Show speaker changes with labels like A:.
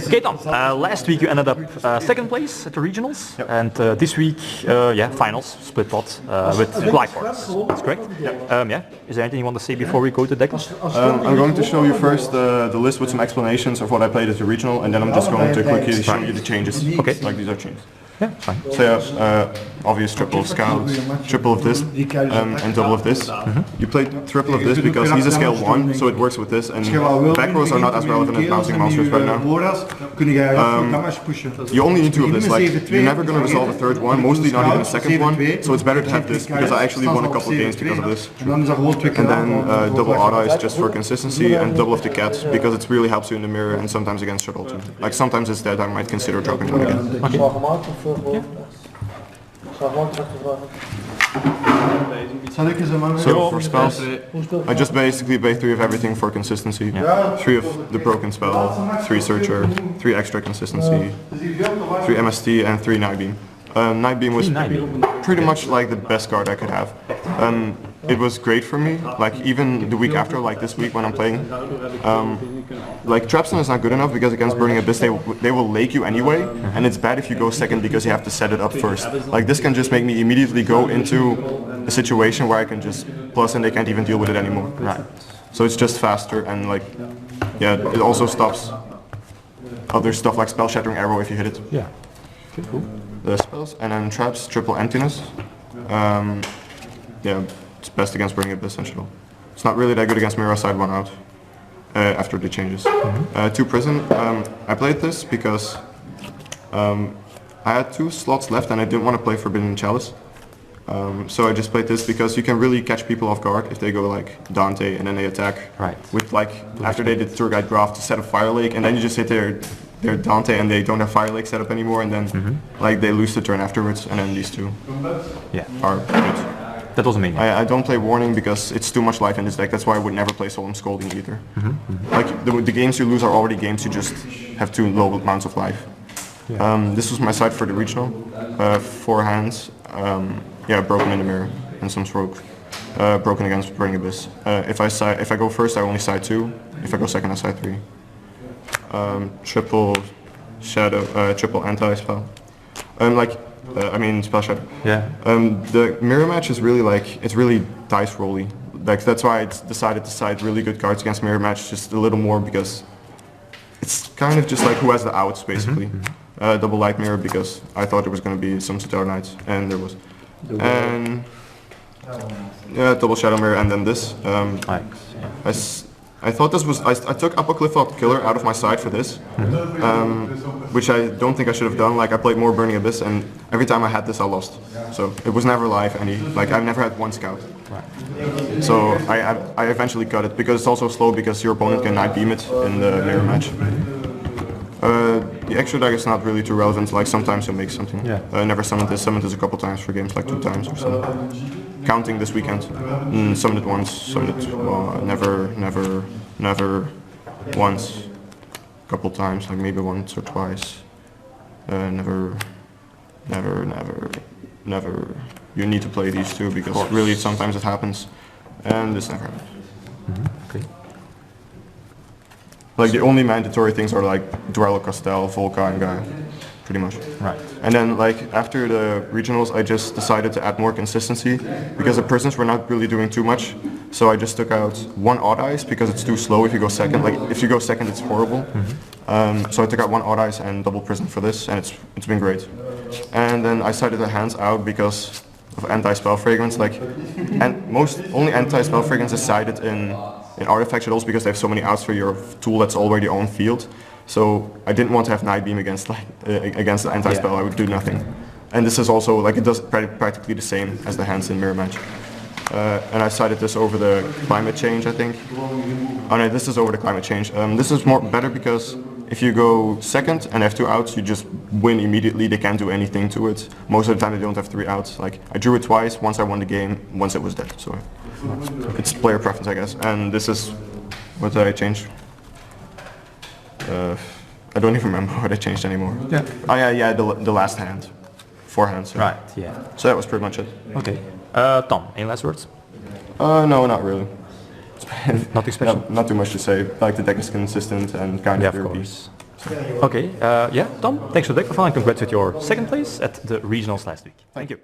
A: Okay, Tom. Last week you ended up second place at the regionals, and this week, finals, split pot with Qliphorts. That's correct. Yeah. Is there anything you want to say before we go to deck list?
B: I'm going to show you first the list with some explanations of what I played at the regional, and then I'm just going to quickly show you the changes.
A: Okay.
B: Like these are changes.
A: Yeah, fine.
B: So yeah, obvious triple of Scout, triple of this, and double of this. You played triple of this because he's a scale 1, so it works with this, and back rows are not as relevant in bouncing monsters right now. You only need 2 of this, like, you're never going to resolve a third one, mostly not even a second one, so it's better to have this, because I actually won a couple of games because of this. And then double auto is just for consistency, and double of the cat, because it really helps you in the mirror, and sometimes against shuttle too. Like, sometimes it's dead, I might consider dropping one again.
A: Okay.
B: So for spells, I just basically play 3 of everything for consistency. 3 of the broken spell, 3 searcher, 3 extra consistency, 3 MST, and 3 Night Beam. Night Beam was pretty much like the best card I could have. It was great for me, like even the week after, like this week when I'm playing. Like Trapstone is not good enough because against Burning Abyss they will lake you anyway, and it's bad if you go second because you have to set it up first. Like this can just make me immediately go into a situation where I can just plus and they can't even deal with it anymore. Right. So it's just faster and like, yeah, it also stops other stuff like Spell Shattering Arrow if you hit it.
A: Yeah. Okay, cool.
B: The spells, and then traps, triple emptiness. Yeah, it's best against Burning Abyss and Shuttle. It's not really that good against Mirror Side 1 out after the changes. 2 prison. I played this because I had 2 slots left and I didn't want to play Forbidden Chalice. So I just played this because you can really catch people off guard if they go like Dante and then they attack.
A: Right. With
B: like after they did Tour Guide Graph to set a Fire Lake and then you just hit their Dante and they don't have Fire Lake set up anymore and then like they lose the turn afterwards and then these 2 are good.
A: That was amazing.
B: I don't play Warning because it's too much life in this deck, that's why I would never play Solemn Scolding either. Like the games you lose are already games you just have too low amounts of life. This was my side for the regional. 4 hands, broken in the mirror and some stroke. Broken against Burning Abyss. If I go first I only side 2, if I go second I side 3. Triple shadow, triple anti-spell. Spell shadow.
A: Yeah.
B: The mirror match is really like, it's really dice rolly. Like that's why I decided to side really good cards against mirror match just a little more because it's kind of just like who has the outs basically. Double light mirror because I thought there was going to be some Stellar Knights and there was. And yeah, double shadow mirror and then this. I thought this was, I took Qliphort Killer out of my side for this, which I don't think I should have done. Like I played more Burning Abyss and every time I had this I lost. So it was never live I've never had 1 scout. Right. So I eventually cut it because it's also slow because your opponent can Night Beam it in the mirror match. The extra deck is not really too relevant, like sometimes you'll make something. Never summoned this a couple times for games, like 2 times or something. Counting this weekend. Summoned it once, summoned it, never once. A couple times, like maybe once or twice. Never. You need to play these 2 because really sometimes it happens. And this never happened.
A: Okay.
B: Like the only mandatory things are like Duello Castel, Volca and Gaia, pretty much.
A: Right.
B: And then like after the regionals I just decided to add more consistency because the prisons were not really doing too much. So I just took out 1 odd ice because it's too slow if you go second. Like if you go second it's horrible. So I took out 1 odd ice and double prison for this and it's been great. And then I sided the hands out because of anti-spell fragrance. Like and only anti-spell fragrance is sided in artifact shuttles because they have so many outs for your tool that's already on field. So I didn't want to have Night Beam against the anti-spell, I would do nothing. And this is also, like it does practically the same as the hands in mirror match. And I sided this over the climate change, I think. Oh no, this is over the climate change. This is better because if you go second and have 2 outs, you just win immediately, they can't do anything to it. Most of the time they don't have 3 outs. Like I drew it twice, once I won the game, once it was dead. So it's player preference I guess. And this is what did I change? I don't even remember what I changed anymore.
A: Yeah.
B: Oh yeah, the last hand. 4 hands. So.
A: Right, yeah.
B: So that was pretty much it.
A: Okay. Tom, any last words?
B: No, not really.
A: Nothing special?
B: Not too much to say. Like the deck is consistent and kind of derpy.
A: Okay, yeah, Tom, thanks for the deck profile and congrats with your second place at the regionals last week. Thank you.